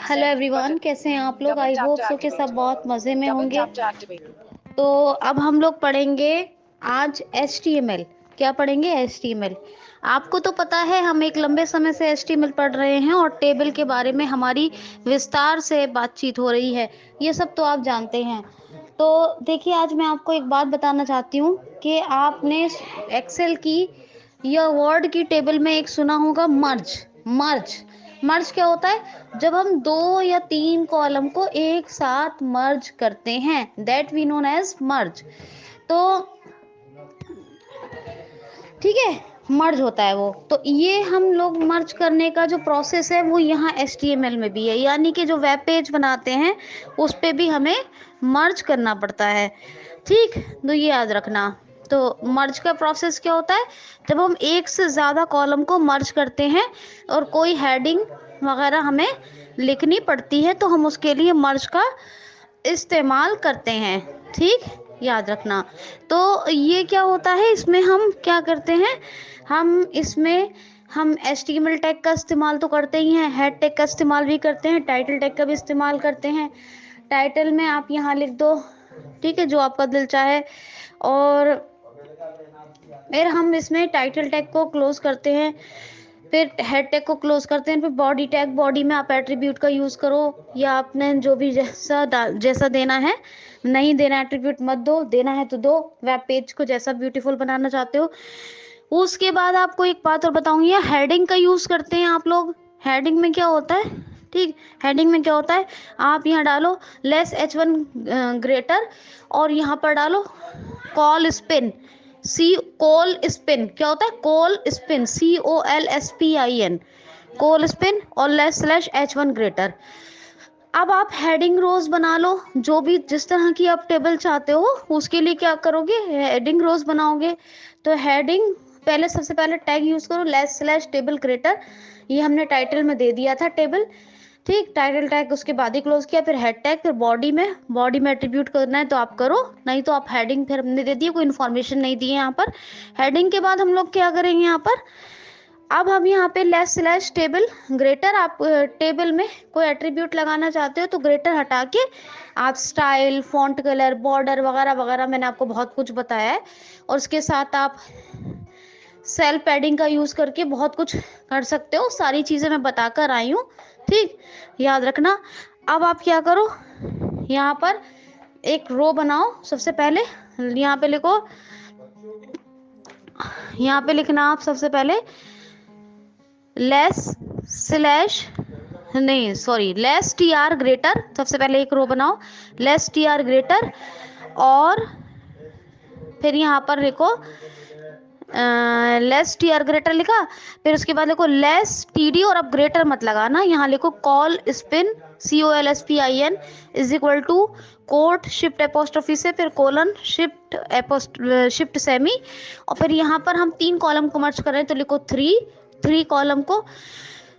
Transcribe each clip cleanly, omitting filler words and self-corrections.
Hello everyone, कैसे हैं आप लोग। आई होप सो कि सब बहुत मज़े में होंगे। तो अब हम लोग पढ़ेंगे आज HTML। क्या पढ़ेंगे? HTML। आपको तो पता है हम एक लंबे समय से HTML पढ़ रहे हैं और टेबल के बारे में हमारी विस्तार से बातचीत हो रही है। ये सब तो आप जानते हैं। तो देखिए, आज मैं आपको एक बात बताना चाहती हूँ कि आपने एक्सेल की या वर्ड की टेबल में एक सुना होगा, मर्ज। मर्ज मर्ज क्या होता है? जब हम 2 या 3 कॉलम को एक साथ मर्ज करते हैं, दैट वी नोन एज मर्ज। तो ठीक है, मर्ज होता है वो। तो ये हम लोग मर्ज करने का जो प्रोसेस है वो यहाँ HTML में भी है, यानी कि जो वेब पेज बनाते हैं उस पे भी हमें मर्ज करना पड़ता है। ठीक, तो ये याद रखना। तो मर्ज का प्रोसेस क्या होता है? जब हम एक से ज़्यादा कॉलम को मर्ज करते हैं और कोई हेडिंग वगैरह हमें लिखनी पड़ती है तो हम उसके लिए मर्ज का इस्तेमाल करते हैं। ठीक, याद रखना। तो ये क्या होता है, इसमें हम क्या करते हैं, हम HTML टैग का इस्तेमाल तो करते ही हैं, हेड टैग का इस्तेमाल भी करते हैं, टाइटल टैग का भी इस्तेमाल करते हैं। टाइटल में आप यहाँ लिख दो, ठीक है, जो आपका दिल चाहे। और फिर हम इसमें टाइटल टैग को क्लोज करते हैं, फिर हेड टैग को क्लोज करते हैं, फिर बॉडी टैग, बॉडी में आप एट्रीब्यूट का यूज़ करो या आपने जो भी जैसा देना है। नहीं देना एट्रीब्यूट मत दो, देना है तो दो। वेब पेज को जैसा ब्यूटीफुल बनाना चाहते हो। उसके बाद आपको एक बात और बताऊंगी, हेडिंग का यूज़ करते हैं आप लोग। हेडिंग में क्या होता है? ठीक, हेडिंग में क्या होता है, आप यहाँ डालो लेस H1 ग्रेटर और यहाँ पर डालो कॉल स्पिन। कॉल स्पिन क्या होता है? Call spin, COLSPIN, call spin और लेस स्लैश H1 ग्रेटर। अब आप हेडिंग रोज बना लो, जो भी जिस तरह की आप टेबल चाहते हो उसके लिए क्या करोगे, हेडिंग रोज बनाओगे। तो हेडिंग पहले, सबसे पहले टैग यूज करो लेस स्लैश टेबल क्रिएटर। ये हमने टाइटल में दे दिया था टेबल। ठीक, टाइटल टैग उसके बाद ही क्लोज किया, फिर हेड टैग, फिर बॉडी में एट्रीब्यूट करना है तो आप करो, नहीं तो आप हेडिंग फिर हमने दे दिया, कोई इन्फॉर्मेशन नहीं दी है यहाँ पर। हेडिंग के बाद हम लोग क्या करेंगे यहाँ पर, अब हम यहाँ पे लेस स्लैश टेबल ग्रेटर, आप टेबल में कोई एट्रीब्यूट लगाना चाहते हो तो ग्रेटर हटा के आप स्टाइल, फॉन्ट कलर, बॉर्डर वगैरह वगैरह मैंने आपको बहुत कुछ बताया है। और उसके साथ आप सेल पैडिंग का यूज़ करके बहुत कुछ कर सकते हो। सारी चीज़ें मैं बताकर आई हूँ। ठीक, याद रखना। अब आप क्या करो, यहाँ पर एक रो बनाओ। सबसे पहले यहाँ पे लिखो, यहाँ पे लिखना आप सबसे पहले लेस स्लैश, नहीं सॉरी, लेस TR ग्रेटर। सबसे पहले एक रो बनाओ लेस TR ग्रेटर, और फिर यहाँ पर लिखो लेस TR ग्रेटर लिखा, फिर उसके बाद लिखो लेस TD, और अब ग्रेटर मत लगाना, यहाँ लिखो colspan, COLSPIN is equal to quote shift apostrophe से फिर कोलन शिफ्ट सेमी, और फिर यहाँ पर हम 3 कॉलम को मर्ज कर रहे हैं तो लिखो 3 कॉलम को।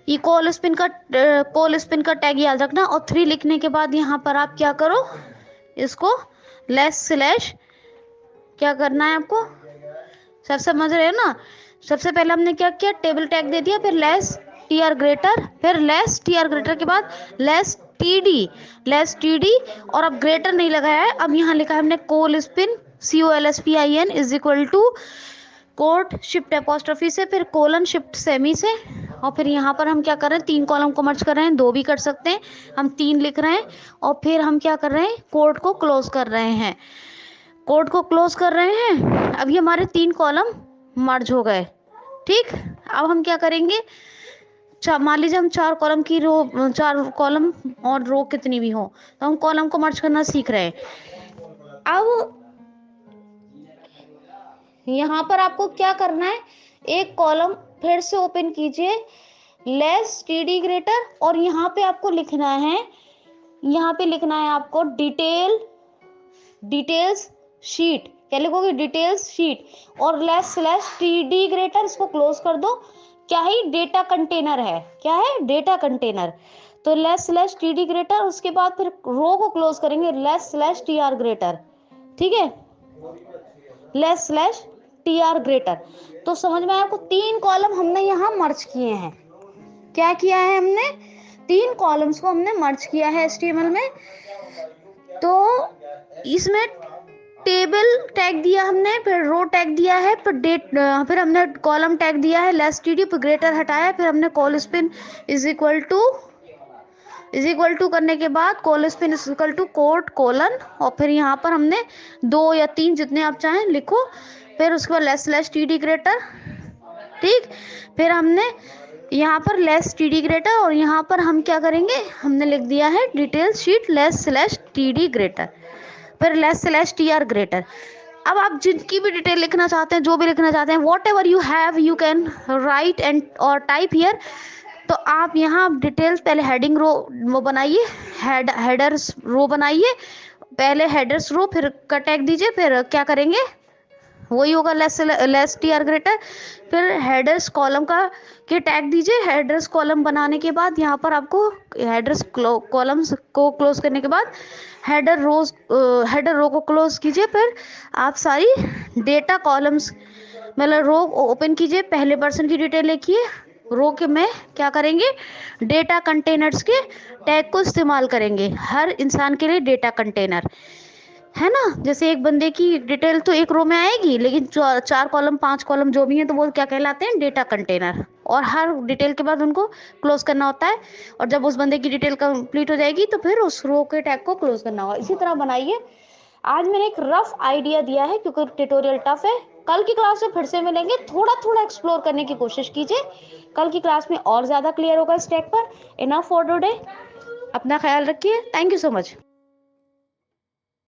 ये कॉल स्पिन का टैग याद रखना, और 3 लिखने के बाद यहाँ पर आप क्या करो, इसको लेस स्लैश, क्या करना है आपको, सब समझ रहे हो ना। सबसे पहले हमने क्या किया, टेबल टैग दे दिया, फिर लेस TR ग्रेटर, फिर लेस TR ग्रेटर के बाद लेस TD, और अब ग्रेटर नहीं लगाया है, अब यहाँ लिखा है हमने col spin, COLSPIN is equal to quote shift apostrophe से फिर कोलन शिफ्ट सेमी से, और फिर यहाँ पर हम क्या कर रहे हैं, 3 कॉलम को मर्ज कर रहे हैं, 2 भी कर सकते हैं, हम 3 लिख रहे हैं, और फिर हम क्या कर रहे हैं, कोड को क्लोज कर रहे हैं। कोड को क्लोज कर रहे हैं, अभी हमारे 3 कॉलम मर्ज हो गए। ठीक, अब हम क्या करेंगे, मान लीजिए हम 4 कॉलम की रो, 4 कॉलम और रो कितनी भी हो, तो हम कॉलम को मर्ज करना सीख रहे हैं। अब यहाँ पर आपको क्या करना है, एक कॉलम फिर से ओपन कीजिए लेस TD ग्रेटर, और यहाँ पे आपको लिखना है, यहाँ पे लिखना है आपको डिटेल्स शीट। क्या लिखोगे, डिटेल्स शीट, और लेस स्लैश TD ग्रेटर, इसको क्लोज कर दो। क्या है, डेटा कंटेनर है, क्या है, डेटा कंटेनर। तो लेस स्लैश TD ग्रेटर, उसके बाद फिर रो को क्लोज करेंगे लेस स्लैश TR ग्रेटर। ठीक है, लेस स्लैश TR ग्रेटर। तो समझ में आया आपको, 3 कॉलम हमने यहाँ मर्ज किए हैं। क्या किया है हमने, 3 कॉलम्स को हमने मर्ज किया है HTML में। तो इसमें टेबल टैग दिया हमने, फिर रो टैग दिया है, फिर डेट, फिर हमने कॉलम टैग दिया है लेस टीडी, फिर ग्रेटर हटाया, फिर हमने colspan is equal to करने के बाद colspan is equal to quote colon, और फिर यहाँ पर हमने 2 या 3 जितने आप चाहें लिखो, फिर उसके बाद लेस स्लैश टीडी ग्रेटर। ठीक, फिर हमने यहाँ पर लेस टीडी ग्रेटर, और यहाँ पर हम क्या करेंगे, हमने लिख दिया है detail sheet less slash TD greater, फिर लेस स्लैश टीआर ग्रेटर। अब आप जिनकी भी डिटेल लिखना चाहते हैं, जो भी लिखना चाहते हैं, what ever you have you can write and और टाइप हियर। तो आप यहाँ डिटेल्स पहले हेडिंग रो वो बनाइए, हेडर्स रो बनाइए, पहले हेडर्स रो, फिर का टैग दीजिए, फिर क्या करेंगे वही होगा लेस टीआर ग्रेटर, फिर हेडर्स कॉलम का के टैग दीजिए। हेडर्स कॉलम बनाने के बाद यहाँ पर आपको हेडर्स कॉलम्स को क्लोज करने के बाद हेडर रो को क्लोज कीजिए, फिर आप सारी डेटा कॉलम्स मतलब रो ओपन कीजिए, पहले पर्सन की डिटेल लिखिए, रो के में क्या करेंगे डेटा कंटेनर्स के टैग को इस्तेमाल करेंगे, हर इंसान के लिए डेटा कंटेनर है ना। जैसे एक बंदे की डिटेल तो एक रो में आएगी, लेकिन 4 कॉलम 5 कॉलम जो भी है तो वो क्या कहलाते हैं डेटा कंटेनर, और हर डिटेल के बाद उनको क्लोज करना होता है, और जब उस बंदे की डिटेल कंप्लीट हो जाएगी तो फिर उस रो के टैग को क्लोज करना होगा। इसी तरह बनाइए। आज मैंने एक रफ आइडिया दिया है क्योंकि ट्यूटोरियल टफ है। कल की क्लास में फिर से मिलेंगे, थोड़ा थोड़ा एक्सप्लोर करने की कोशिश कीजिए, कल की क्लास में और ज्यादा क्लियर होगा इस टैग पर। इनफ फॉर टुडे, अपना ख्याल रखिए, थैंक यू सो मच।